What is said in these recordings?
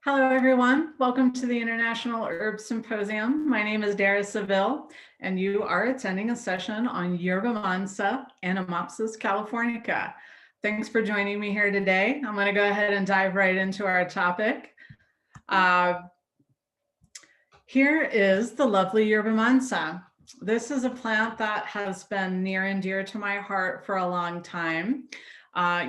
Hello, everyone. Welcome to the International Herb Symposium. My name is Dara Seville, and you are attending a session on Yerba Mansa, Anemopsis californica. Thanks for joining me here today. I'm going to go ahead and dive right into our topic. Here is the lovely Yerba Mansa. This is a plant that has been near and dear to my heart for a long time.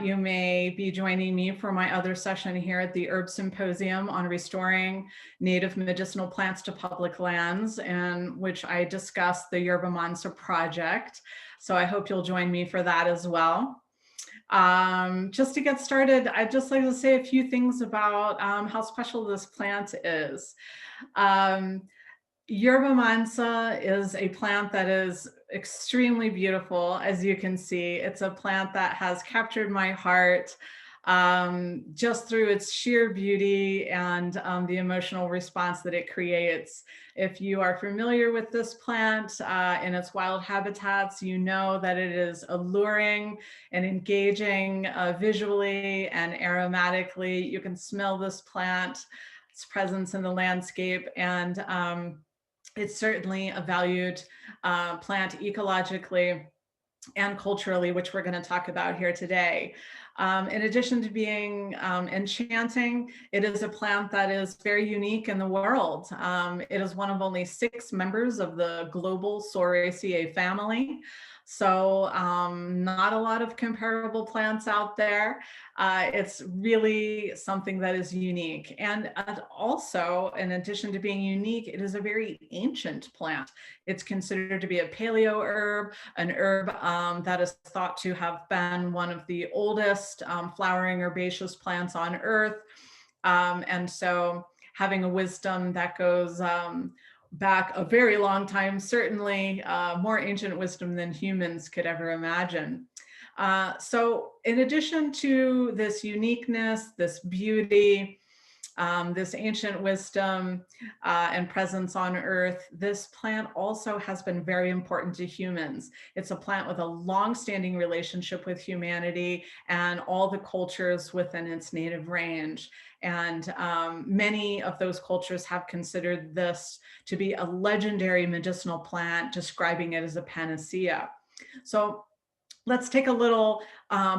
You may be joining me for my other session here at the Herb Symposium on restoring native medicinal plants to public lands, in which I discuss the Yerba Mansa project. So I hope you'll join me for that as well. Just to get started, I'd just like to say a few things about how special this plant is. Yerba Mansa is a plant that is extremely beautiful. As you can see, it's a plant that has captured my heart just through its sheer beauty and the emotional response that it creates. If you are familiar with this plant in its wild habitats, you know that it is alluring and engaging visually and aromatically. You can smell this plant, its presence in the landscape, and it's certainly a valued plant ecologically and culturally, which we're going to talk about here today. In addition to being enchanting, it is a plant that is very unique in the world. It is one of only 6 members of the global Soraceae family. So not a lot of comparable plants out there. It's really something that is unique. And also, in addition to being unique, it is a very ancient plant. It's considered to be a paleo herb, an herb that is thought to have been one of the oldest flowering herbaceous plants on Earth. And so having a wisdom that goes back a very long time, certainly more ancient wisdom than humans could ever imagine. So in addition to this uniqueness, this beauty, this ancient wisdom and presence on Earth, this plant also has been very important to humans. It's a plant with a long-standing relationship with humanity and all the cultures within its native range. And many of those cultures have considered this to be a legendary medicinal plant, describing it as a panacea. So let's take a little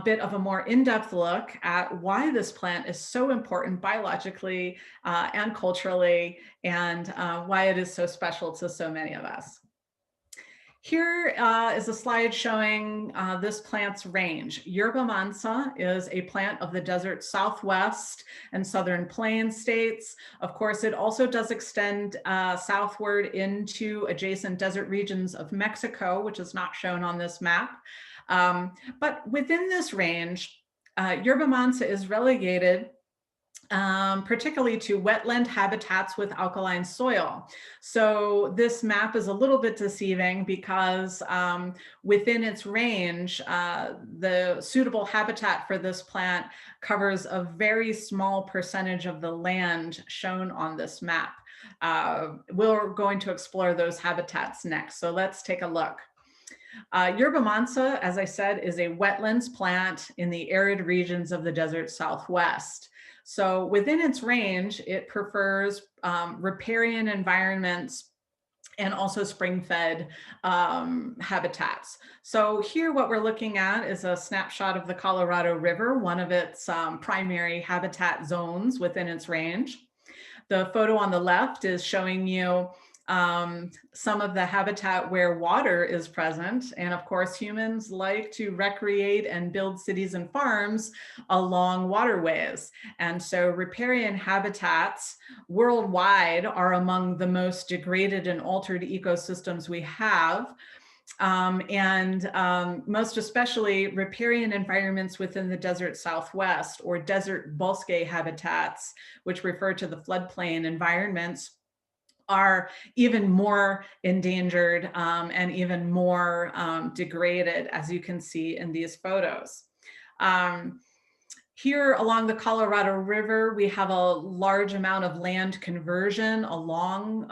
bit of a more in-depth look at why this plant is so important biologically and culturally, and why it is so special to so many of us. Here is a slide showing this plant's range. Yerba Mansa is a plant of the desert Southwest and Southern Plains states. Of course, it also does extend southward into adjacent desert regions of Mexico, which is not shown on this map. But within this range, Yerba Mansa is relegated particularly to wetland habitats with alkaline soil. So this map is a little bit deceiving because within its range, the suitable habitat for this plant covers a very small percentage of the land shown on this map. We're going to explore those habitats next, so let's take a look. Yerba Mansa, as I said, is a wetlands plant in the arid regions of the desert Southwest. So within its range, it prefers riparian environments and also spring-fed habitats. So here what we're looking at is a snapshot of the Colorado River, one of its primary habitat zones within its range. The photo on the left is showing you some of the habitat where water is present. And of course, humans like to recreate and build cities and farms along waterways. And so riparian habitats worldwide are among the most degraded and altered ecosystems we have. Most especially riparian environments within the desert Southwest, or desert bosque habitats, which refer to the floodplain environments, are even more endangered and even more degraded, as you can see in these photos. Here along the Colorado River, we have a large amount of land conversion along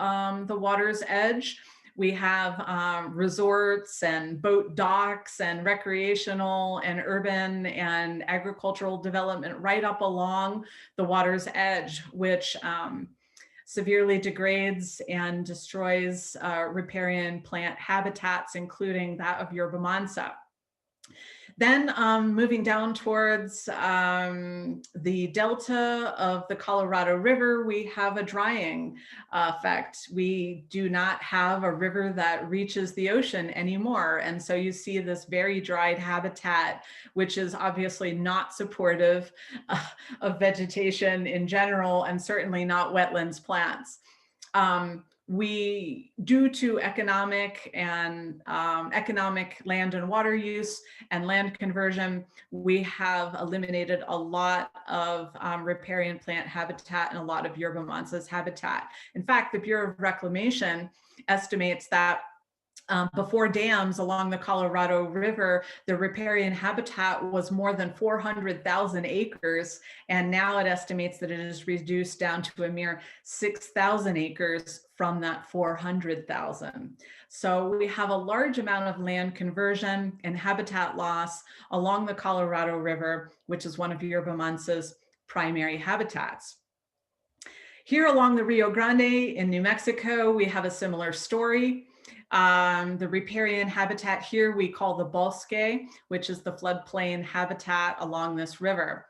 the water's edge, We have resorts and boat docks and recreational and urban and agricultural development right up along the water's edge, which severely degrades and destroys riparian plant habitats, including that of Yerba Mansa. Then moving down towards the delta of the Colorado River, we have a drying effect. We do not have a river that reaches the ocean anymore. And so you see this very dried habitat, which is obviously not supportive of vegetation in general, and certainly not wetlands plants. We, due to economic land and water use and land conversion, we have eliminated a lot of riparian plant habitat and a lot of Yerba Mansa's habitat. In fact, the Bureau of Reclamation estimates that before dams along the Colorado River, the riparian habitat was more than 400,000 acres, and now it estimates that it is reduced down to a mere 6,000 acres from that 400,000. So we have a large amount of land conversion and habitat loss along the Colorado River, which is one of Yerba Mansa's primary habitats. Here along the Rio Grande in New Mexico, we have a similar story. The riparian habitat here we call the bosque, which is the floodplain habitat along this river.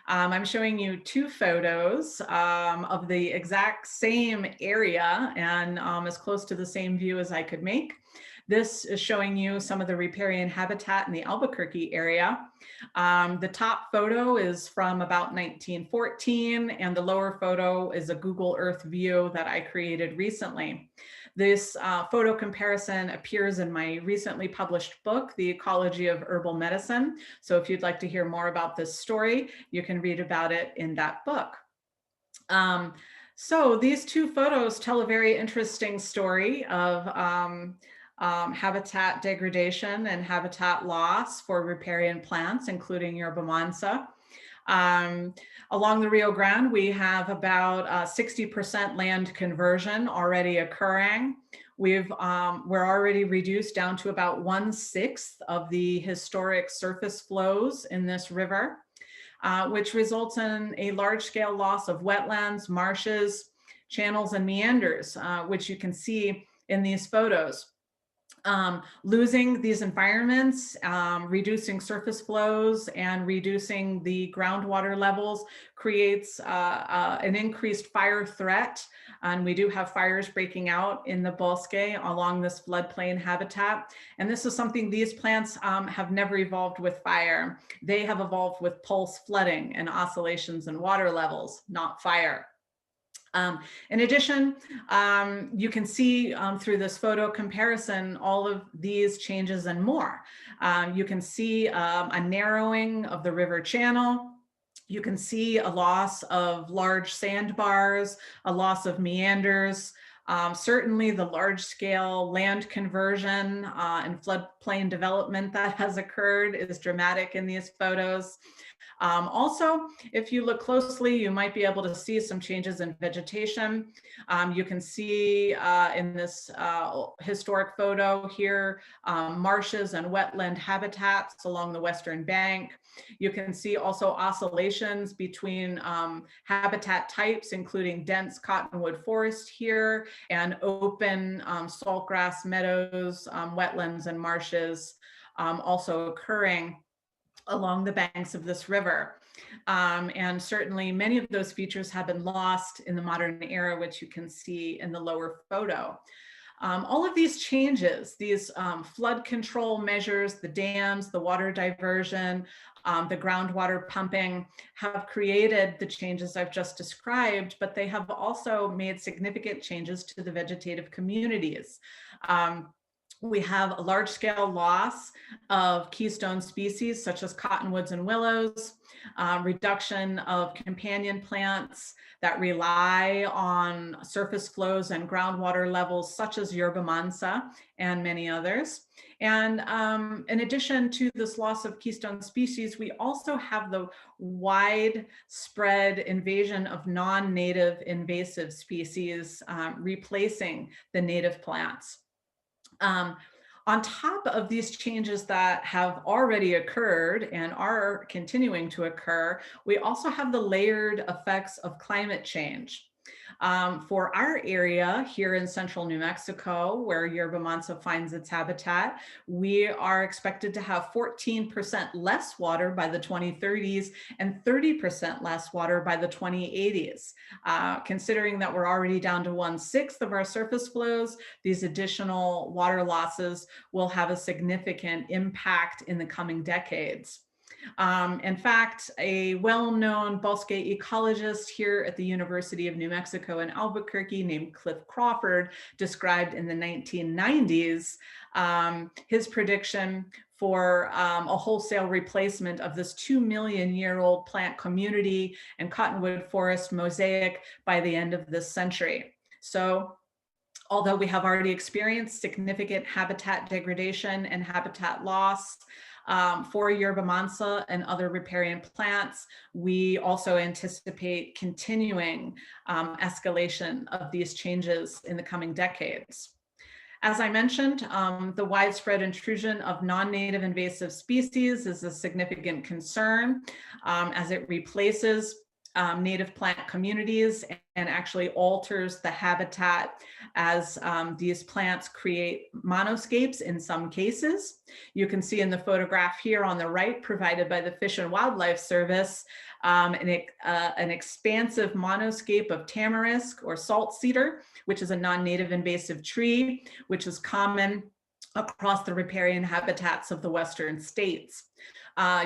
I'm showing you two photos of the exact same area and as close to the same view as I could make. This is showing you some of the riparian habitat in the Albuquerque area. The top photo is from about 1914, and the lower photo is a Google Earth view that I created recently. This photo comparison appears in my recently published book, The Ecology of Herbal Medicine. So if you'd like to hear more about this story, you can read about it in that book. So these two photos tell a very interesting story of habitat degradation and habitat loss for riparian plants, including Yerba Mansa. Along the Rio Grande, we have about 60% land conversion already occurring. We're already reduced down to about 1/6 of the historic surface flows in this river, which results in a large-scale loss of wetlands, marshes, channels, and meanders, which you can see in these photos. Losing these environments, reducing surface flows, and reducing the groundwater levels creates an increased fire threat. And we do have fires breaking out in the bosque along this floodplain habitat. And this is something these plants have never evolved with fire. They have evolved with pulse flooding and oscillations in water levels, not fire. In addition, you can see through this photo comparison all of these changes and more. You can see a narrowing of the river channel. You can see a loss of large sandbars, a loss of meanders. Certainly the large-scale land conversion and floodplain development that has occurred is dramatic in these photos. Also, if you look closely, you might be able to see some changes in vegetation. You can see in this historic photo here, marshes and wetland habitats along the western bank. You can see also oscillations between habitat types, including dense cottonwood forest here and open saltgrass meadows, wetlands and marshes also occurring along the banks of this river. And certainly many of those features have been lost in the modern era, which you can see in the lower photo. All of these changes, these flood control measures, the dams, the water diversion, the groundwater pumping have created the changes I've just described, but they have also made significant changes to the vegetative communities. We have a large-scale loss of keystone species such as cottonwoods and willows, reduction of companion plants that rely on surface flows and groundwater levels such as Yerba Mansa and many others. And in addition to this loss of keystone species, we also have the widespread invasion of non-native invasive species replacing the native plants. Um, on top of these changes that have already occurred and are continuing to occur, we also have the layered effects of climate change. For our area here in central New Mexico, where Yerba Mansa finds its habitat, we are expected to have 14% less water by the 2030s and 30% less water by the 2080s. Considering that we're already down to 1/6 of our surface flows, these additional water losses will have a significant impact in the coming decades. In fact, a well-known bosque ecologist here at the University of New Mexico in Albuquerque named Cliff Crawford described in the 1990s his prediction for a wholesale replacement of this 2 million-year-old plant community and cottonwood forest mosaic by the end of this century. So although we have already experienced significant habitat degradation and habitat loss for Yerba Mansa and other riparian plants, we also anticipate continuing escalation of these changes in the coming decades. As I mentioned, the widespread intrusion of non-native invasive species is a significant concern as it replaces native plant communities and actually alters the habitat as these plants create monoscapes in some cases. You can see in the photograph here on the right, provided by the Fish and Wildlife Service, an expansive monoscape of tamarisk or salt cedar, which is a non-native invasive tree, which is common across the riparian habitats of the Western states.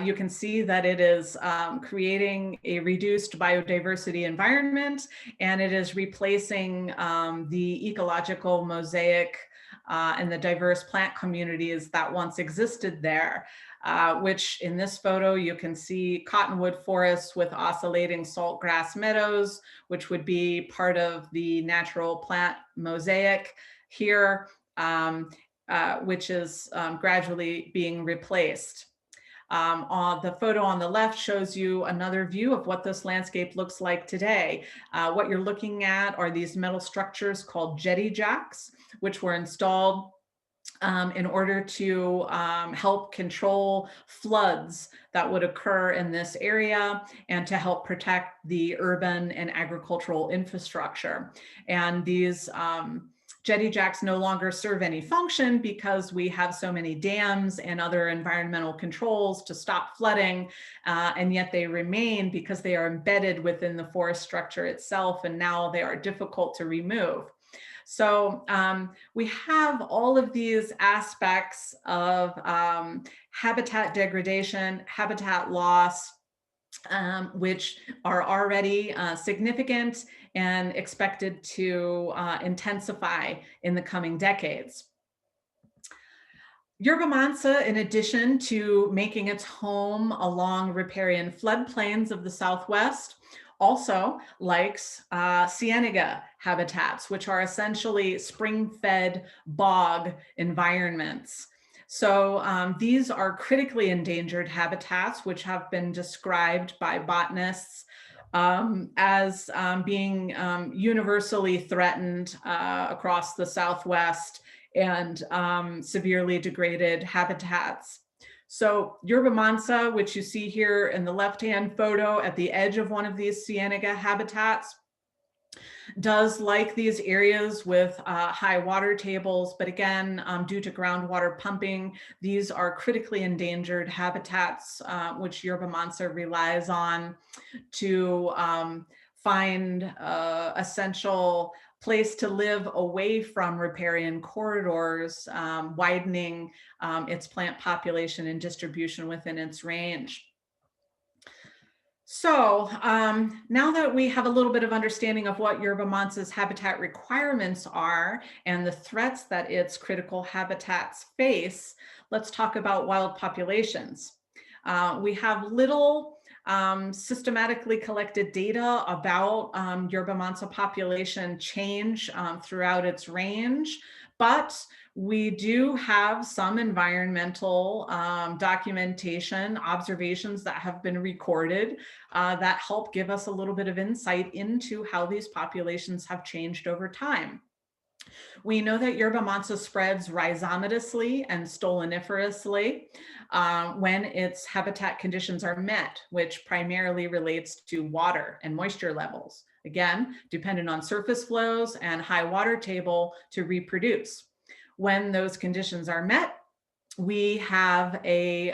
You can see that it is creating a reduced biodiversity environment, and it is replacing the ecological mosaic and the diverse plant communities that once existed there, which in this photo you can see cottonwood forests with oscillating saltgrass meadows, which would be part of the natural plant mosaic here, which is gradually being replaced. The photo on the left shows you another view of what this landscape looks like today. What you're looking at are these metal structures called jetty jacks, which were installed in order to help control floods that would occur in this area and to help protect the urban and agricultural infrastructure. And these jetty jacks no longer serve any function because we have so many dams and other environmental controls to stop flooding, and yet they remain because they are embedded within the forest structure itself, and now they are difficult to remove. So we have all of these aspects of habitat degradation, habitat loss, which are already significant and expected to intensify in the coming decades. Yerba Mansa, in addition to making its home along riparian floodplains of the Southwest, also likes Cienega habitats, which are essentially spring-fed bog environments. So these are critically endangered habitats, which have been described by botanists as being universally threatened across the Southwest and severely degraded habitats. So Yerba Mansa, which you see here in the left-hand photo at the edge of one of these Cienega habitats, does like these areas with high water tables, but again, due to groundwater pumping, these are critically endangered habitats, which Yerba Mansa relies on to find essential place to live away from riparian corridors, widening its plant population and distribution within its range. So now that we have a little bit of understanding of what Yerba Mansa's habitat requirements are and the threats that its critical habitats face, let's talk about wild populations. We have little systematically collected data about Yerba Mansa population change throughout its range, but we do have some environmental documentation, observations that have been recorded that help give us a little bit of insight into how these populations have changed over time. We know that Yerba Mansa spreads rhizomatously and stoloniferously when its habitat conditions are met, which primarily relates to water and moisture levels. Again, dependent on surface flows and high water table to reproduce. When those conditions are met, we have a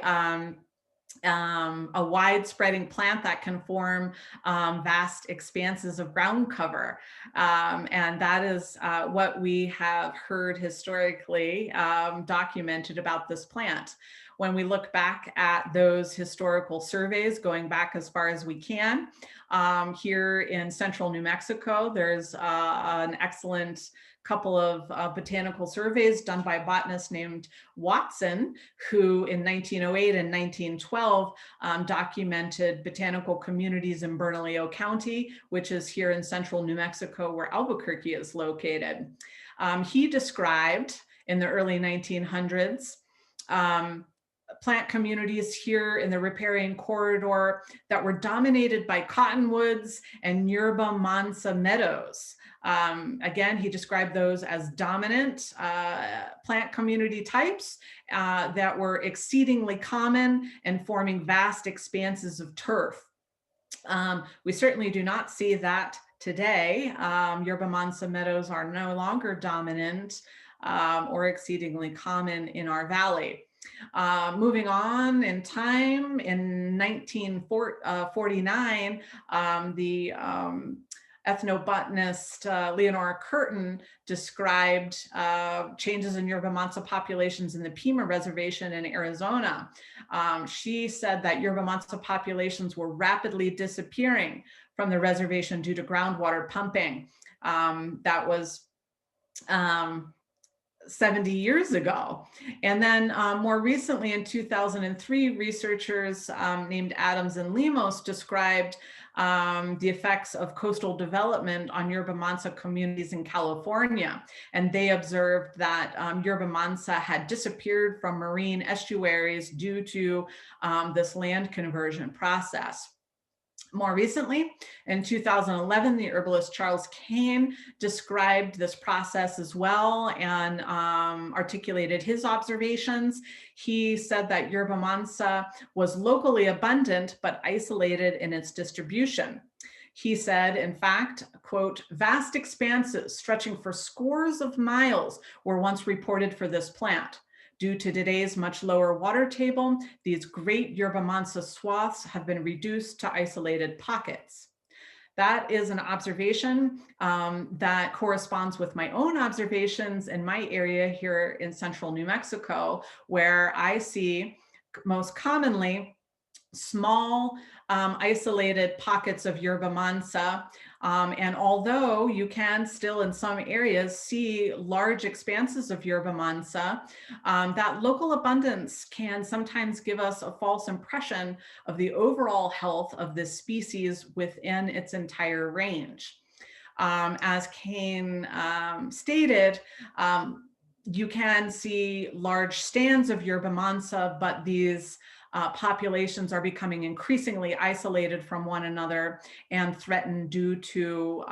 wide-spreading plant that can form vast expanses of ground cover. And that is what we have heard historically documented about this plant. When we look back at those historical surveys, going back as far as we can, here in central New Mexico, there's an excellent couple of botanical surveys done by a botanist named Watson, who in 1908 and 1912 documented botanical communities in Bernalillo County, which is here in central New Mexico, where Albuquerque is located. He described in the early 1900s plant communities here in the riparian corridor that were dominated by cottonwoods and Yerba Mansa meadows. Again, he described those as dominant plant community types that were exceedingly common and forming vast expanses of turf. We certainly do not see that today. Yerba Mansa meadows are no longer dominant or exceedingly common in our valley. Moving on in time, in 1949, the ethnobotanist Leonora Curtin described changes in Yerba Mansa populations in the Pima Reservation in Arizona. She said that Yerba Mansa populations were rapidly disappearing from the reservation due to groundwater pumping. That was 70 years ago. And then more recently in 2003, researchers named Adams and Lemos described the effects of coastal development on Yerba Mansa communities in California. And they observed that Yerba Mansa had disappeared from marine estuaries due to this land conversion process. More recently, in 2011, the herbalist Charles Kane described this process as well and articulated his observations. He said that Yerba Mansa was locally abundant but isolated in its distribution. He said, in fact, quote, "Vast expanses stretching for scores of miles were once reported for this plant. Due to today's much lower water table, these great Yerba Mansa swaths have been reduced to isolated pockets." That is an observation that corresponds with my own observations in my area here in central New Mexico, where I see most commonly small isolated pockets of Yerba Mansa. And although you can still in some areas see large expanses of Yerba Mansa, that local abundance can sometimes give us a false impression of the overall health of this species within its entire range. As Kane stated, you can see large stands of Yerba Mansa, but these populations are becoming increasingly isolated from one another and threatened due to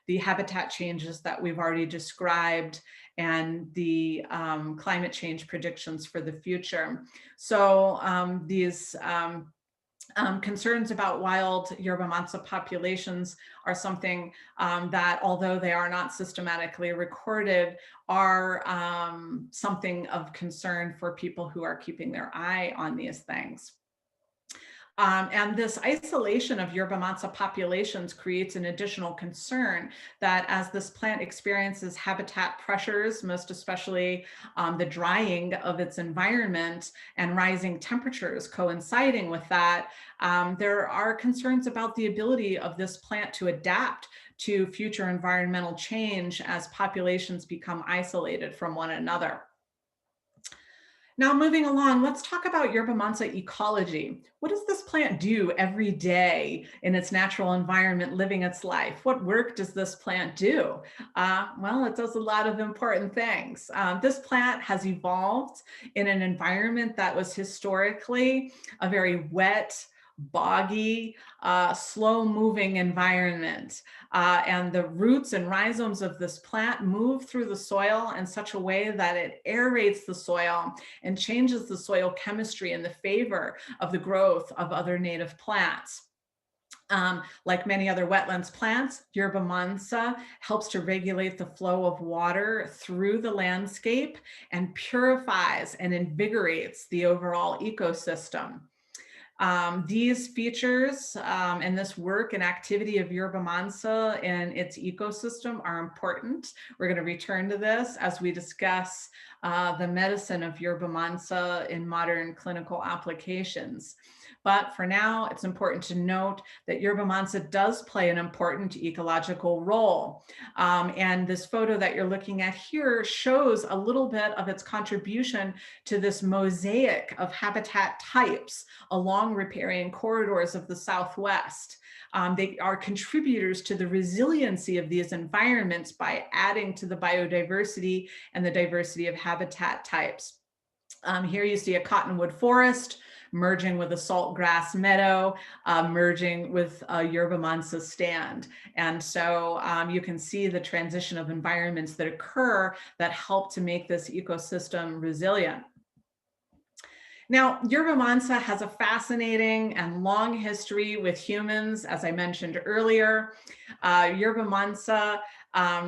the habitat changes that we've already described and the climate change predictions for the future. So these concerns about wild Yerba Mansa populations are something that, although they are not systematically recorded, are something of concern for people who are keeping their eye on these things. And this isolation of Yerba Mansa populations creates an additional concern that as this plant experiences habitat pressures, most especially the drying of its environment and rising temperatures coinciding with that, there are concerns about the ability of this plant to adapt to future environmental change as populations become isolated from one another. Now, moving along, let's talk about Yerba Mansa ecology. What does this plant do every day in its natural environment, living its life? What work does this plant do? Well, it does a lot of important things. This plant has evolved in an environment that was historically a very wet, boggy, slow-moving environment. And the roots and rhizomes of this plant move through the soil in such a way that it aerates the soil and changes the soil chemistry in the favor of the growth of other native plants. Like many other wetlands plants, Yerba Mansa helps to regulate the flow of water through the landscape and purifies and invigorates the overall ecosystem. These features and this work and activity of Yerba Mansa and its ecosystem are important. We're going to return to this as we discuss the medicine of Yerba Mansa in modern clinical applications. But for now, it's important to note that Yerba Mansa does play an important ecological role. And this photo that you're looking at here shows a little bit of its contribution to this mosaic of habitat types along riparian corridors of the Southwest. They are contributors to the resiliency of these environments by adding to the biodiversity and the diversity of habitat types. Here you see a cottonwood forest merging with a saltgrass meadow, merging with a Yerba Mansa stand. And so you can see the transition of environments that occur that help to make this ecosystem resilient. Now, Yerba Mansa has a fascinating and long history with humans, as I mentioned earlier. Yerba Mansa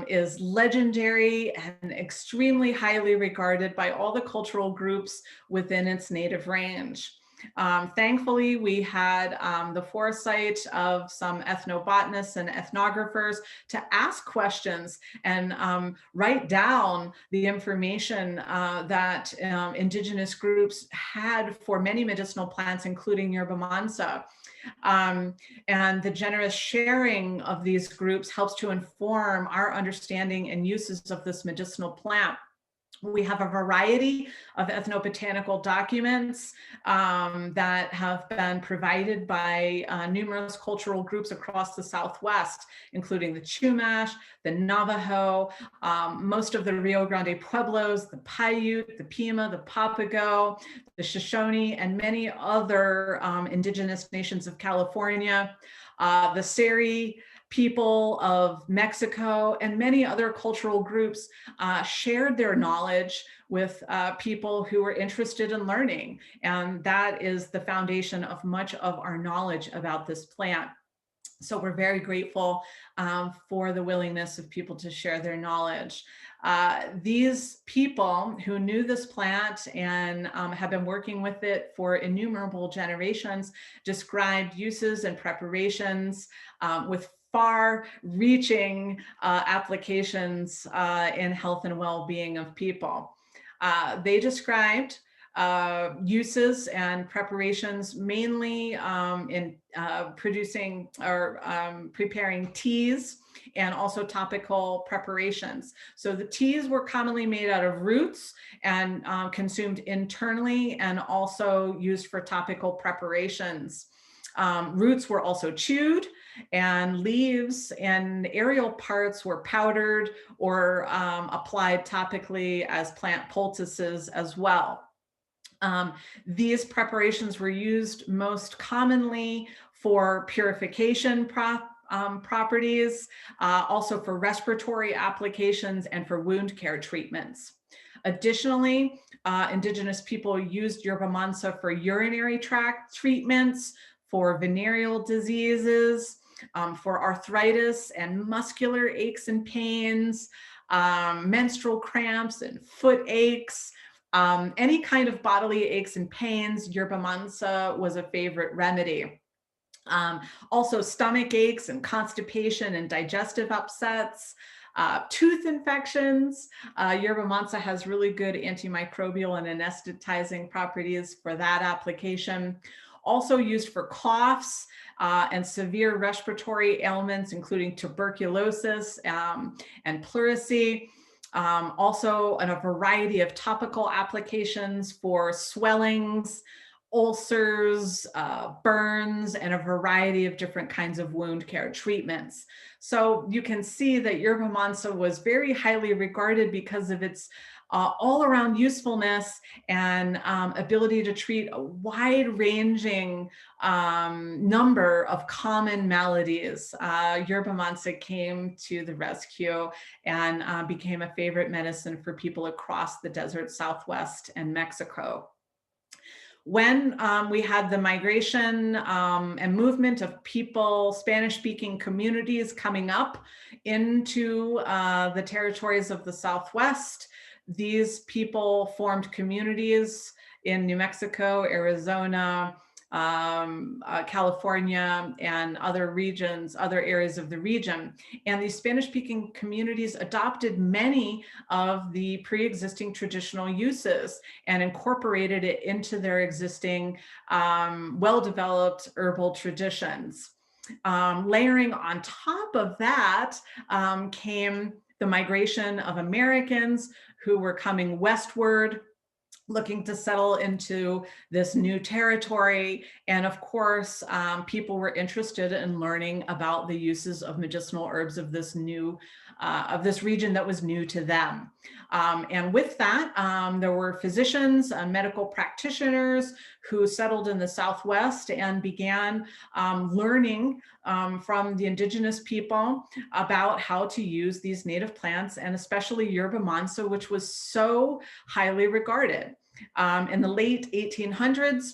is legendary and extremely highly regarded by all the cultural groups within its native range. Thankfully, we had the foresight of some ethnobotanists and ethnographers to ask questions and write down the information that indigenous groups had for many medicinal plants, including Yerba Mansa. And the generous sharing of these groups helps to inform our understanding and uses of this medicinal plant. We have a variety of ethnobotanical documents that have been provided by numerous cultural groups across the Southwest, including the Chumash, the Navajo, most of the Rio Grande Pueblos, the Paiute, the Pima, the Papago, the Shoshone, and many other indigenous nations of California, the Seri people of Mexico, and many other cultural groups shared their knowledge with people who were interested in learning. And that is the foundation of much of our knowledge about this plant. So we're very grateful for the willingness of people to share their knowledge. These people who knew this plant and have been working with it for innumerable generations described uses and preparations with far-reaching applications in health and well-being of people. They described uses and preparations mainly in producing or preparing teas and also topical preparations. So the teas were commonly made out of roots and consumed internally and also used for topical preparations. Roots were also chewed, and leaves and aerial parts were powdered or applied topically as plant poultices as well. These preparations were used most commonly for purification properties, also for respiratory applications and for wound care treatments. Additionally, indigenous people used Yerba Mansa for urinary tract treatments, for venereal diseases, for arthritis and muscular aches and pains, menstrual cramps and foot aches, any kind of bodily aches and pains. Yerba Mansa was a favorite remedy. Also stomach aches and constipation and digestive upsets, tooth infections. Yerba Mansa has really good antimicrobial and anesthetizing properties for that application. Also used for coughs and severe respiratory ailments, including tuberculosis and pleurisy. Also in a variety of topical applications for swellings, ulcers, burns, and a variety of different kinds of wound care treatments. So you can see that Yerba Mansa was very highly regarded because of its all around usefulness and ability to treat a wide-ranging number of common maladies. Yerba Mansa came to the rescue and became a favorite medicine for people across the desert Southwest and Mexico. When we had the migration and movement of people, Spanish-speaking communities coming up into the territories of the Southwest, these people formed communities in New Mexico, Arizona, California, and other regions, other areas of the region. And these Spanish-speaking communities adopted many of the pre-existing traditional uses and incorporated it into their existing well-developed herbal traditions. Layering on top of that came the migration of Americans who were coming westward, looking to settle into this new territory. And of course, people were interested in learning about the uses of medicinal herbs of this region that was new to them. And with that, there were physicians and medical practitioners who settled in the Southwest and began learning from the indigenous people about how to use these native plants, and especially Yerba Mansa, which was so highly regarded. In the late 1800s,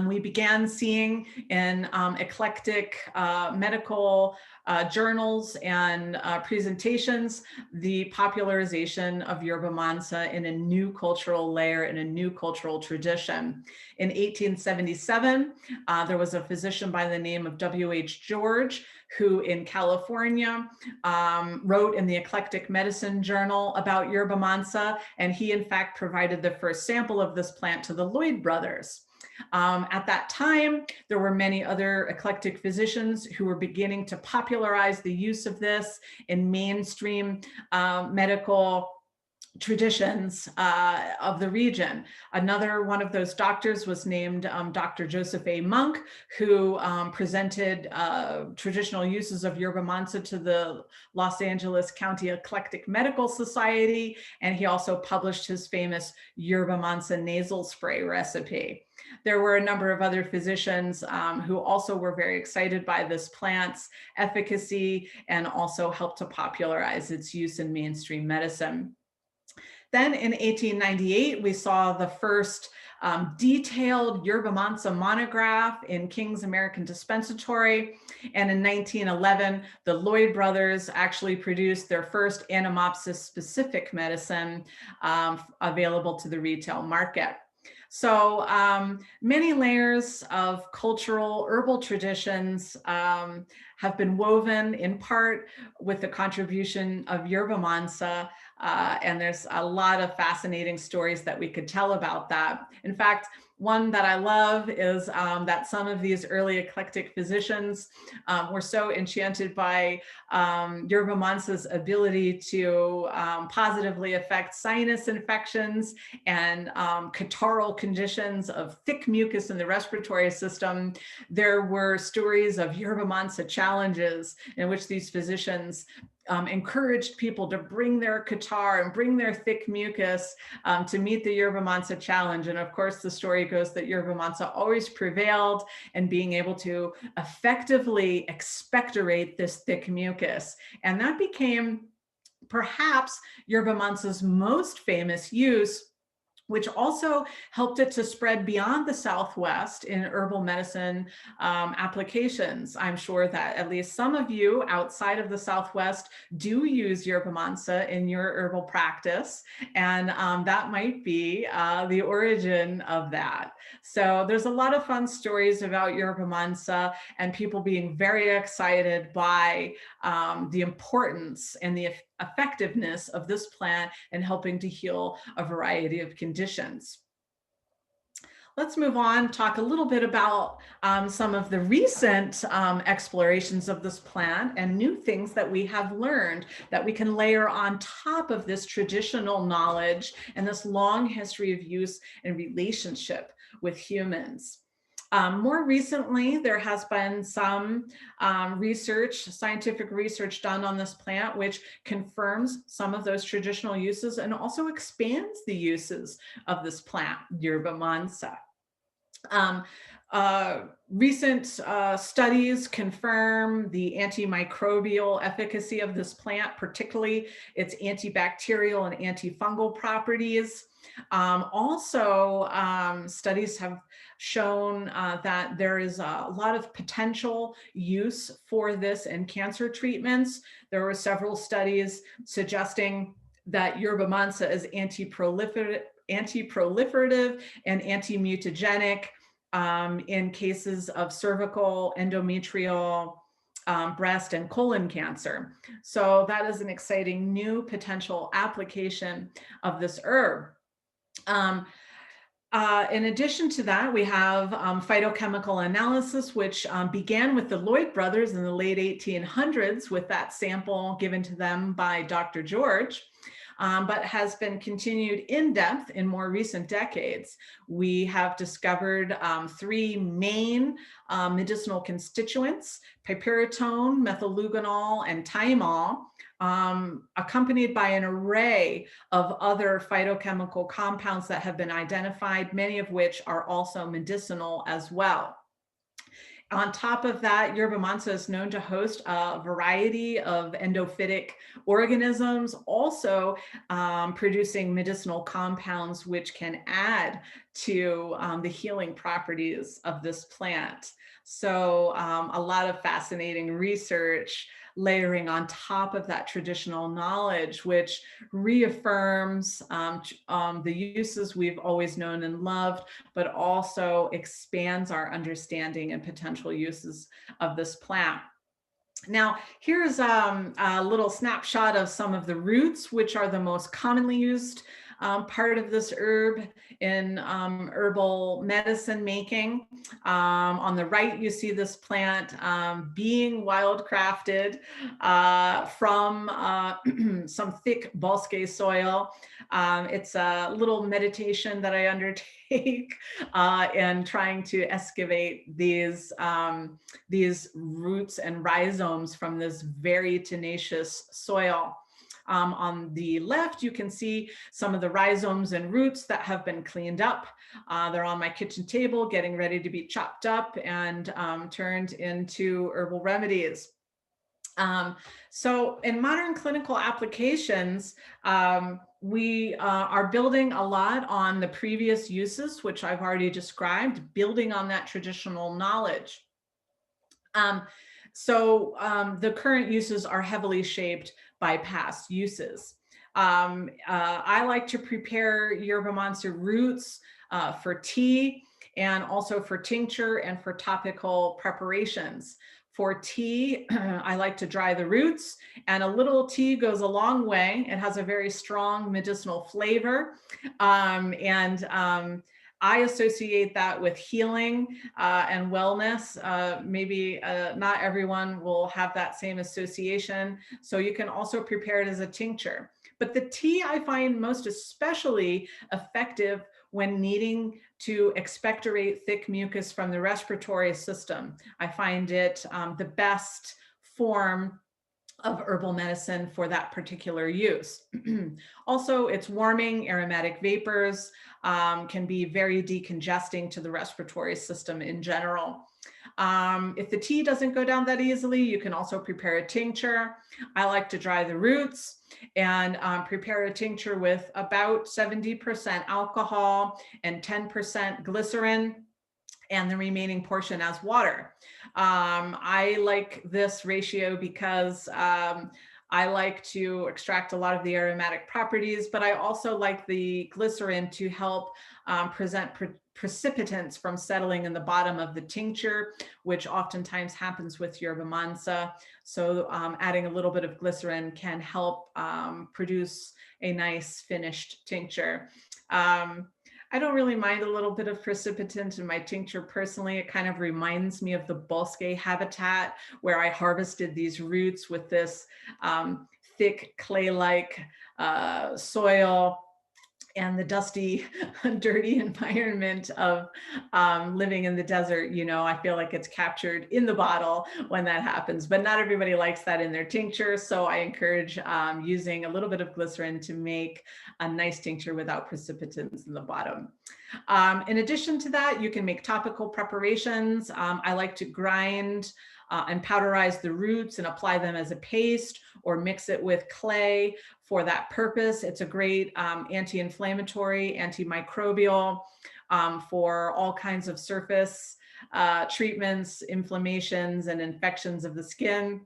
we began seeing in eclectic medical journals and presentations the popularization of Yerba Mansa in a new cultural layer, in a new cultural tradition. In 1877, there was a physician by the name of W.H. George, who in California wrote in the Eclectic Medicine Journal about Yerba Mansa, and he in fact provided the first sample of this plant to the Lloyd brothers. At that time, there were many other eclectic physicians who were beginning to popularize the use of this in mainstream medical traditions of the region. Another one of those doctors was named Dr. Joseph A. Monk, who presented traditional uses of Yerba Mansa to the Los Angeles County Eclectic Medical Society, and he also published his famous Yerba Mansa nasal spray recipe. There were a number of other physicians who also were very excited by this plant's efficacy and also helped to popularize its use in mainstream medicine. Then in 1898, we saw the first detailed Yerba Mansa monograph in King's American Dispensatory. And in 1911, the Lloyd brothers actually produced their first Anemopsis specific medicine available to the retail market. So many layers of cultural herbal traditions have been woven in part with the contribution of Yerba Mansa, and there's a lot of fascinating stories that we could tell about that. In fact, one that I love is that some of these early eclectic physicians were so enchanted by Yerba Mansa's ability to positively affect sinus infections and catarrhal conditions of thick mucus in the respiratory system. There were stories of Yerba Mansa challenges in which these physicians encouraged people to bring their catarrh and bring their thick mucus to meet the Yerba Mansa challenge. And of course, the story goes that Yerba Mansa always prevailed in being able to effectively expectorate this thick mucus. And that became perhaps Yerba Mansa's most famous use, which also helped it to spread beyond the Southwest in herbal medicine applications. I'm sure that at least some of you outside of the Southwest do use Yerba Mansa in your herbal practice, and that might be the origin of that. So there's a lot of fun stories about Yerba Mansa and people being very excited by the importance and the effectiveness of this plant in helping to heal a variety of conditions. Let's move on, talk a little bit about some of the recent explorations of this plant and new things that we have learned that we can layer on top of this traditional knowledge and this long history of use and relationship with humans. More recently, there has been some scientific research done on this plant, which confirms some of those traditional uses and also expands the uses of this plant, Yerba Mansa. Um, Recent studies confirm the antimicrobial efficacy of this plant, particularly its antibacterial and antifungal properties. Studies have shown that there is a lot of potential use for this in cancer treatments. There were several studies suggesting that Yerba Mansa is anti-proliferative and anti-mutagenic in cases of cervical, endometrial, breast, and colon cancer. So that is an exciting new potential application of this herb. In addition to that, we have phytochemical analysis, which began with the Lloyd brothers in the late 1800s with that sample given to them by Dr. George. But has been continued in depth in more recent decades. We have discovered three main medicinal constituents: piperitone, methyleugonol, and thymol, accompanied by an array of other phytochemical compounds that have been identified, many of which are also medicinal as well. On top of that, Yerba Mansa is known to host a variety of endophytic organisms, also producing medicinal compounds which can add to the healing properties of this plant. So a lot of fascinating research layering on top of that traditional knowledge, which reaffirms the uses we've always known and loved, but also expands our understanding and potential uses of this plant. Now, here's a little snapshot of some of the roots, which are the most commonly used part of this herb in herbal medicine making. On the right, you see this plant being wildcrafted from some thick bosque soil. It's a little meditation that I undertake and trying to excavate these roots and rhizomes from this very tenacious soil. On the left, you can see some of the rhizomes and roots that have been cleaned up. They're on my kitchen table, getting ready to be chopped up and turned into herbal remedies. So in modern clinical applications, we are building a lot on the previous uses, which I've already described, building on that traditional knowledge. The current uses are heavily shaped by past uses. I like to prepare Yerba Mansa roots for tea and also for tincture and for topical preparations. For tea, I like to dry the roots, and a little tea goes a long way. It has a very strong medicinal flavor, I associate that with healing and wellness. Maybe not everyone will have that same association. So you can also prepare it as a tincture. But the tea I find most especially effective when needing to expectorate thick mucus from the respiratory system. I find it the best form of herbal medicine for that particular use. Also, it's warming. Aromatic vapors can be very decongesting to the respiratory system in general. If the tea doesn't go down that easily, you can also prepare a tincture. I like to dry the roots and prepare a tincture with about 70% alcohol and 10% glycerin, and the remaining portion as water. I like this ratio because I like to extract a lot of the aromatic properties, but I also like the glycerin to help prevent precipitants from settling in the bottom of the tincture, which oftentimes happens with Yerba Mansa. So adding a little bit of glycerin can help produce a nice finished tincture. I don't really mind a little bit of precipitant in my tincture personally. It kind of reminds me of the bosque habitat where I harvested these roots with this thick clay-like soil. and the dusty, dirty environment of living in the desert, you know, I feel like it's captured in the bottle when that happens, but not everybody likes that in their tincture. So I encourage using a little bit of glycerin to make a nice tincture without precipitants in the bottom. In addition to that, you can make topical preparations. I like to grind and powderize the roots and apply them as a paste or mix it with clay for that purpose. It's a great anti-inflammatory, antimicrobial for all kinds of surface treatments, inflammations, and infections of the skin.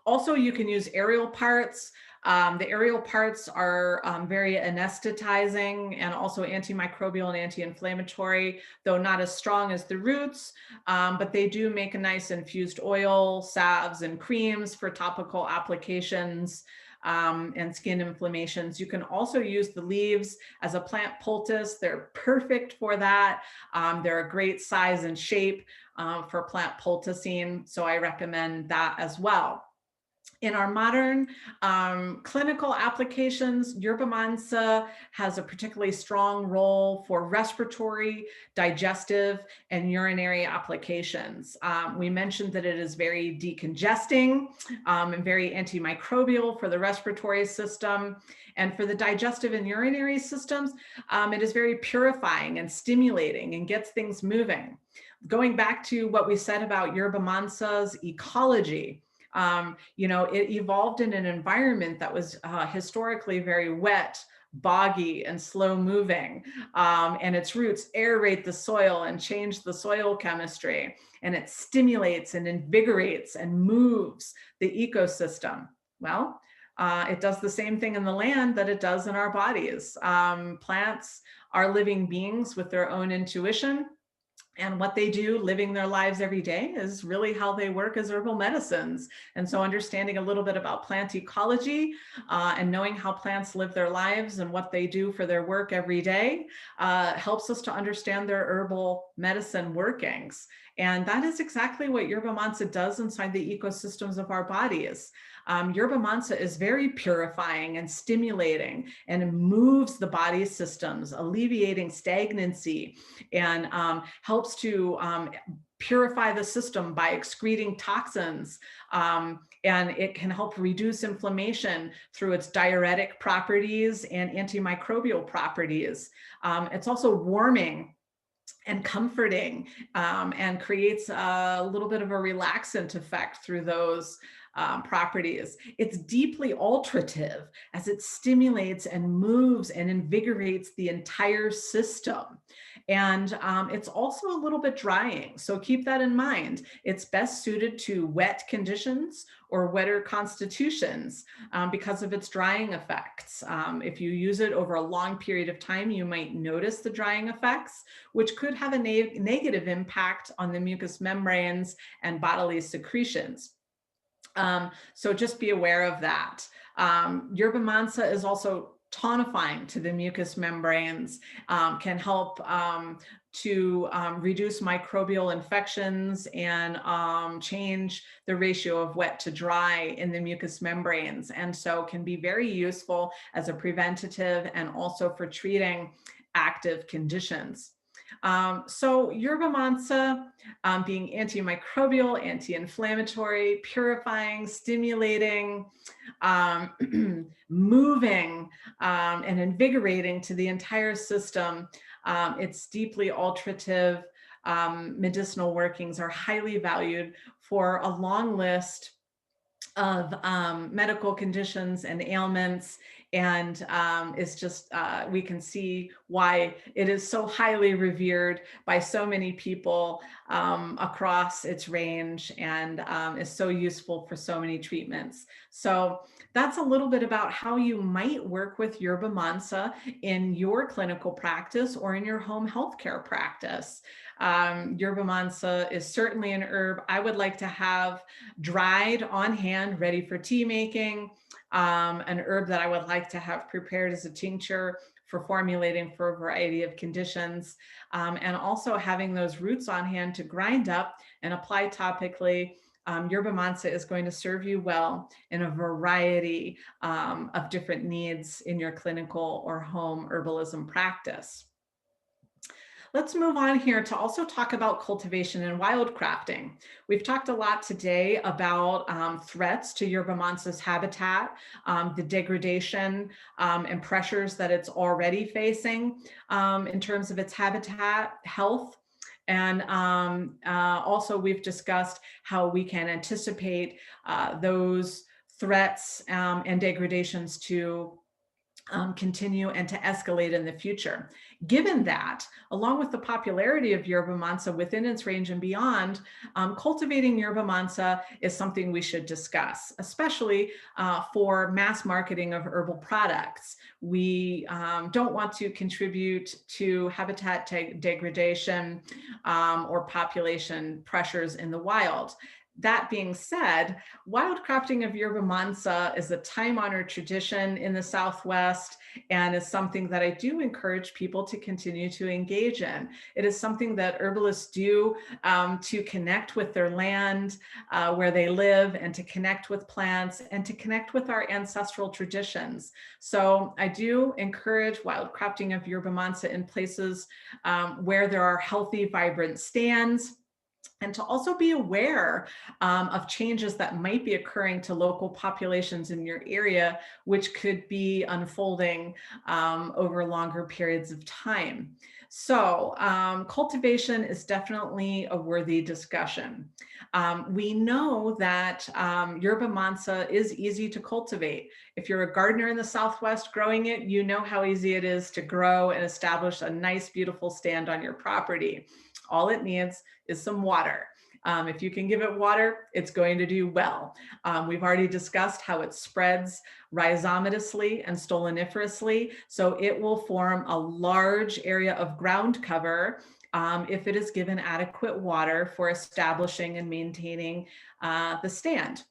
Also, you can use aerial parts. The aerial parts are very anesthetizing and also antimicrobial and anti-inflammatory, though not as strong as the roots, but they do make a nice infused oil, salves, and creams for topical applications and skin inflammations. You can also use the leaves as a plant poultice. They're perfect for that. They're a great size and shape for plant poulticing, so I recommend that as well. In our modern clinical applications, Yerba Mansa has a particularly strong role for respiratory, digestive, and urinary applications. We mentioned that it is very decongesting and very antimicrobial for the respiratory system. And for the digestive and urinary systems, it is very purifying and stimulating and gets things moving. Going back to what we said about Yerba Mansa's ecology, you know, it evolved in an environment that was historically very wet, boggy, and slow moving. And its roots aerate the soil and change the soil chemistry. And it stimulates and invigorates and moves the ecosystem. Well, it does the same thing in the land that it does in our bodies. Plants are living beings with their own intuition. And what they do living their lives every day is really how they work as herbal medicines. And so understanding a little bit about plant ecology and knowing how plants live their lives and what they do for their work every day helps us to understand their herbal medicine workings. And that is exactly what Yerba Mansa does inside the ecosystems of our bodies. Yerba Mansa is very purifying and stimulating, and it moves the body systems, alleviating stagnancy, and helps to purify the system by excreting toxins. And it can help reduce inflammation through its diuretic properties and antimicrobial properties. It's also warming and comforting and creates a little bit of a relaxant effect through those properties. It's deeply alterative as it stimulates and moves and invigorates the entire system. And it's also a little bit drying. So keep that in mind. It's best suited to wet conditions or wetter constitutions because of its drying effects. If you use it over a long period of time, you might notice the drying effects, which could have a negative impact on the mucous membranes and bodily secretions. So just be aware of that. Yerba Mansa is also tonifying to the mucous membranes, can help to reduce microbial infections and change the ratio of wet to dry in the mucous membranes. And so can be very useful as a preventative and also for treating active conditions. So Yerba Mansa being antimicrobial, anti-inflammatory, purifying, stimulating, moving, and invigorating to the entire system. Its deeply alterative medicinal workings are highly valued for a long list of medical conditions and ailments, and it's just we can see why it is so highly revered by so many people across its range, and is so useful for so many treatments. So that's a little bit about how you might work with Yerba Mansa in your clinical practice or in your home healthcare practice. Yerba Mansa is certainly an herb I would like to have dried on hand, ready for tea making, an herb that I would like to have prepared as a tincture for formulating for a variety of conditions, and also having those roots on hand to grind up and apply topically Yerba Mansa is going to serve you well in a variety of different needs in your clinical or home herbalism practice. Let's move on here to also talk about cultivation and wildcrafting. We've talked a lot today about threats to Yerba Mansa's habitat, the degradation and pressures that it's already facing in terms of its habitat health. And also we've discussed how we can anticipate those threats and degradations to continue and to escalate in the future. Given that, along with the popularity of Yerba Mansa within its range and beyond, cultivating Yerba Mansa is something we should discuss, especially for mass marketing of herbal products. We don't want to contribute to habitat degradation or population pressures in the wild. That being said, wildcrafting of Yerba Mansa is a time-honored tradition in the Southwest and is something that I do encourage people to continue to engage in. It is something that herbalists do to connect with their land, where they live, and to connect with plants and to connect with our ancestral traditions. So I do encourage wildcrafting of Yerba Mansa in places where there are healthy, vibrant stands, and to also be aware of changes that might be occurring to local populations in your area, which could be unfolding over longer periods of time. So cultivation is definitely a worthy discussion. We know that Yerba Mansa is easy to cultivate. If you're a gardener in the Southwest growing it, you know how easy it is to grow and establish a nice, beautiful stand on your property. All it needs is some water. If you can give it water, it's going to do well. We've already discussed how it spreads rhizomatously and stoloniferously, so it will form a large area of ground cover if it is given adequate water for establishing and maintaining the stand.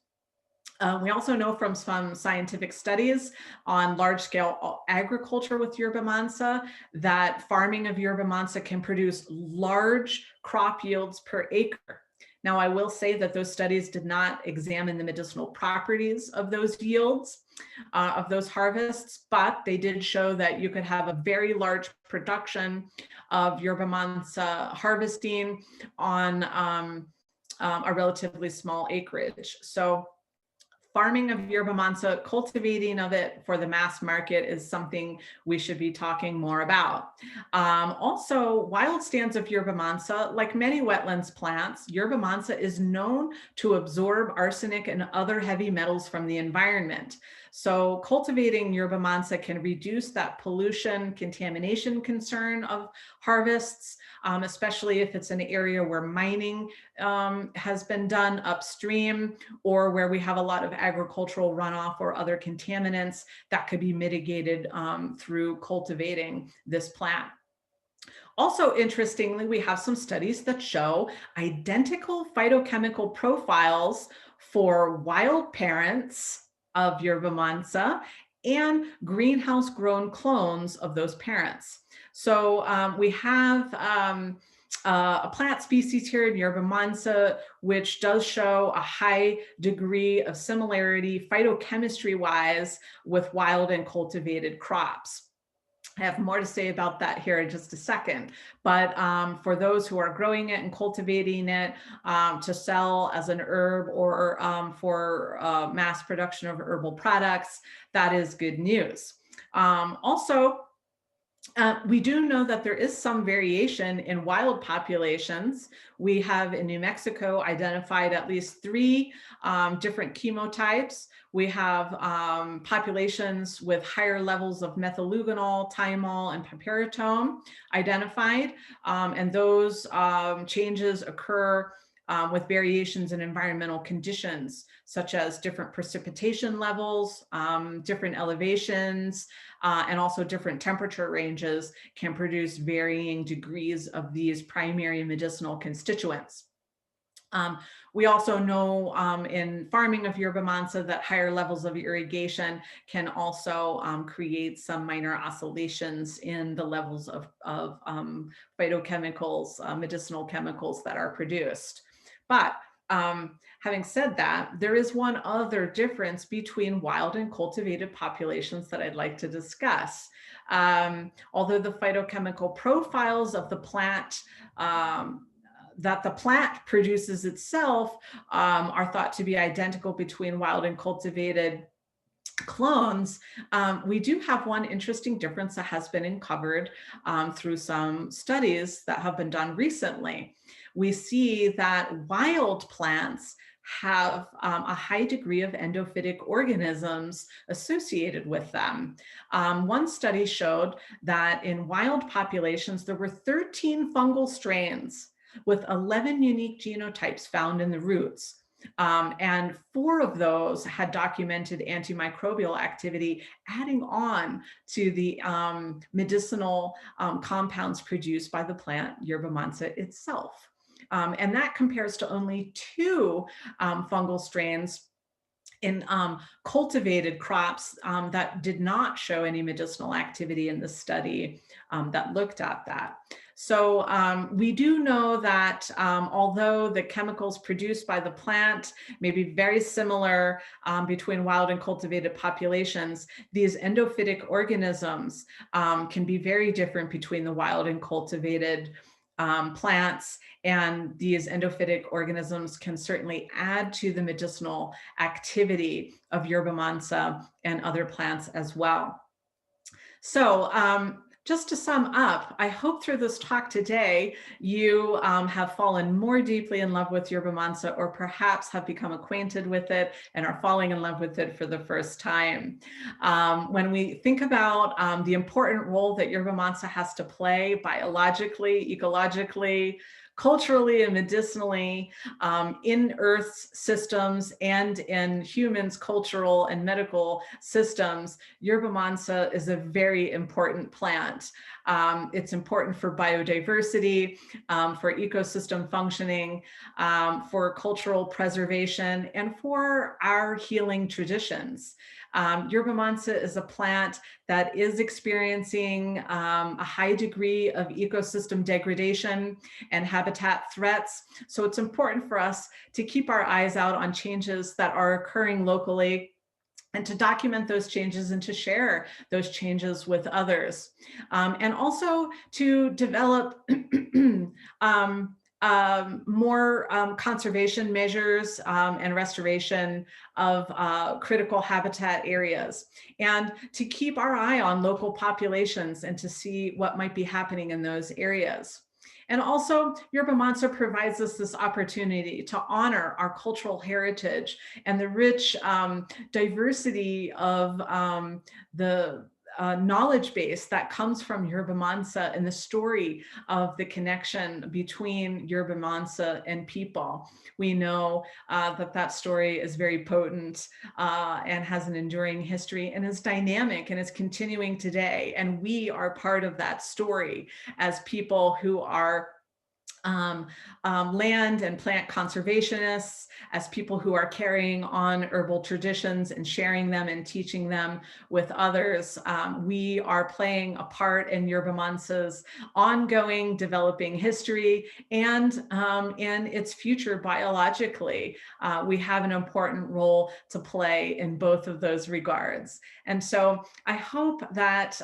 We also know from some scientific studies on large-scale agriculture with Yerba Mansa that farming of Yerba Mansa can produce large crop yields per acre. Now, I will say that those studies did not examine the medicinal properties of those yields, of those harvests, but they did show that you could have a very large production of Yerba Mansa harvesting on a relatively small acreage. So farming of Yerba Mansa, cultivating of it for the mass market is something we should be talking more about. Also, wild stands of Yerba Mansa, like many wetlands plants, Yerba Mansa is known to absorb arsenic and other heavy metals from the environment. So cultivating Yerba Mansa can reduce that pollution, contamination concern of harvests, especially if it's an area where mining has been done upstream, or where we have a lot of agricultural runoff or other contaminants that could be mitigated through cultivating this plant. Also, interestingly, we have some studies that show identical phytochemical profiles for wild parents of Yerba Mansa and greenhouse grown clones of those parents. So we have a plant species here in Yerba Mansa, which does show a high degree of similarity phytochemistry wise with wild and cultivated crops. I have more to say about that here in just a second, but for those who are growing it and cultivating it to sell as an herb or for mass production of herbal products, that is good news. Also, we do know that there is some variation in wild populations. We have in New Mexico identified at least 3 different chemotypes. We have populations with higher levels of methyleugonol, thymol, and piperitome identified, and those changes occur with variations in environmental conditions, such as different precipitation levels, different elevations, and also different temperature ranges can produce varying degrees of these primary medicinal constituents. We also know in farming of Yerba Mansa that higher levels of irrigation can also create some minor oscillations in the levels of phytochemicals, medicinal chemicals that are produced. But Having said that, there is one other difference between wild and cultivated populations that I'd like to discuss. Although the phytochemical profiles of the plant that the plant produces itself are thought to be identical between wild and cultivated clones, we do have one interesting difference that has been uncovered through some studies that have been done recently. We see that wild plants have a high degree of endophytic organisms associated with them. One study showed that in wild populations, there were 13 fungal strains with 11 unique genotypes found in the roots. And 4 of those had documented antimicrobial activity, adding on to the medicinal compounds produced by the plant Yerba Mansa itself. And that compares to only 2 fungal strains in cultivated crops that did not show any medicinal activity in the study that looked at that. So we do know that although the chemicals produced by the plant may be very similar between wild and cultivated populations, these endophytic organisms can be very different between the wild and cultivated plants, and these endophytic organisms can certainly add to the medicinal activity of Yerba Mansa and other plants as well. So just to sum up, I hope through this talk today, you have fallen more deeply in love with Yerba Mansa, or perhaps have become acquainted with it and are falling in love with it for the first time. When we think about the important role that Yerba Mansa has to play biologically, ecologically, culturally and medicinally in Earth's systems and in humans' cultural and medical systems, Yerba Mansa is a very important plant. It's important for biodiversity, for ecosystem functioning, for cultural preservation, and for our healing traditions. Yerba Mansa is a plant that is experiencing a high degree of ecosystem degradation and habitat threats. So it's important for us to keep our eyes out on changes that are occurring locally, and to document those changes and to share those changes with others. And also to develop more conservation measures and restoration of critical habitat areas, and to keep our eye on local populations and to see what might be happening in those areas. And also, Yerba Mansa provides us this opportunity to honor our cultural heritage and the rich diversity of the knowledge base that comes from Yerba Mansa and the story of the connection between Yerba Mansa and people. We know that story is very potent and has an enduring history and is dynamic and is continuing today. And we are part of that story as people who are land and plant conservationists, as people who are carrying on herbal traditions and sharing them and teaching them with others. We are playing a part in Yerba Mansa's ongoing developing history and in its future biologically. We have an important role to play in both of those regards. And so I hope that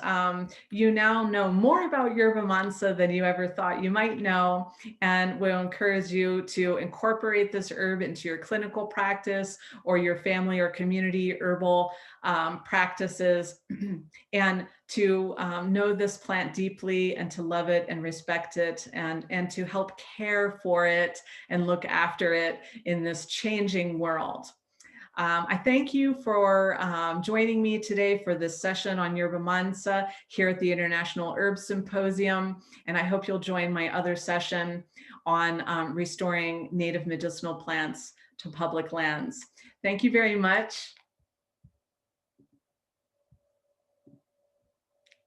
you now know more about Yerba Mansa than you ever thought you might know, and we'll encourage you to incorporate this herb into your clinical practice or your family or community herbal practices, and to know this plant deeply and to love it and respect it, and to help care for it and look after it in this changing world. I thank you for joining me today for this session on Yerba Mansa here at the International Herb Symposium, and I hope you'll join my other session on restoring native medicinal plants to public lands. Thank you very much.